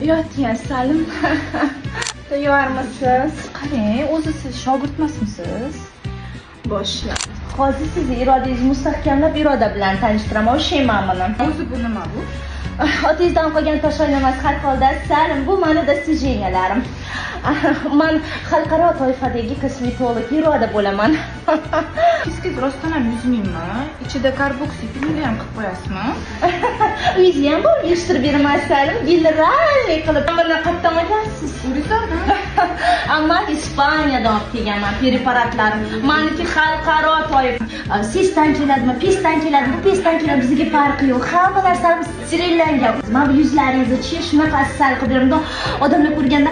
Yoting Salim. Tayyormisiz? Qarang, o'zi siz shogirdmasmisiz? Boshla. Hozir sizni irodangizni mustahkamlab iroda bilan tanishtiraman. O'shayman buni. O'zi bu nima bu? Otangizdan qolgan tosh o'ynamas har holda Salim, bu meni dostиженияларim. Men xalqaro toifadagi kosmetolog iroda bo'laman. Siz rostdan ham yuzmingmi? Ichida karboksi filmni ham qilib qo'yasizmi? Uyingiz ham bor, yig'ishtirib beraman Salim. Generalniy qilib buni qayerdan olasiz? Urizordan. Ammo Ispaniyadan olib kelganman preparatlarni. Meniki xalqaro toifa. Sesdan keladimi, pesdan keladimi? Bu pesdan keladi, bizga farqi yo'q. Hamma narsamiz sterillangan. Men bu yuzlaringizni shunaqa asal qilib beraman. Odamlar ko'rganda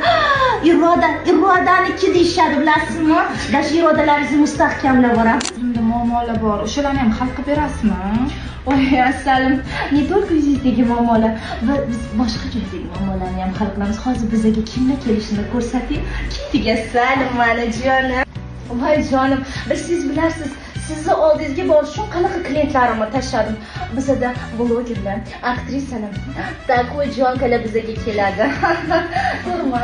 irodaniki deyishadi, bilasizmi? Dash irodalaringizni mustahkamlab boradi. Endi muammolar bor. O'shalarni ham hal qilib berasizmi? Oy, Salim, ne только yuzingizdagi muammolar, biz boshqa joydagi muammolarni ham hal qilamiz. Hozir bizga kimlar kelishini ko'rsating. Ketiga Salim, mani jonim. Voy jonim, siz bilarsiz, sizni oldingizga borish uchun qanaqa klientlarimni tashladim. Bizda blogerlar, aktrisalar, takoy jonkalar bizga keladi. Ko'rma.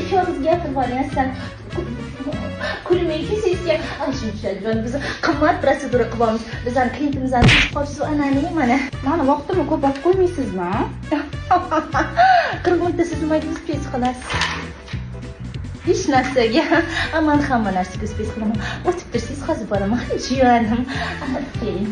Ikkingiz gapirib olyapsan. Kulmayki sizga shuncha jon biz qimmat protsedura qilamiz. Bizning klientimizdan tez qolsiz anani mana. Mana vaqtimni ko'p olib qo'ymaysizmi? 40 minutda siz nimaga spes qilasiz? Hech narsaga. Men hamma narsaga spes qilaman. O'tib tursiz, hozir boraman. Jiyanim. Keling.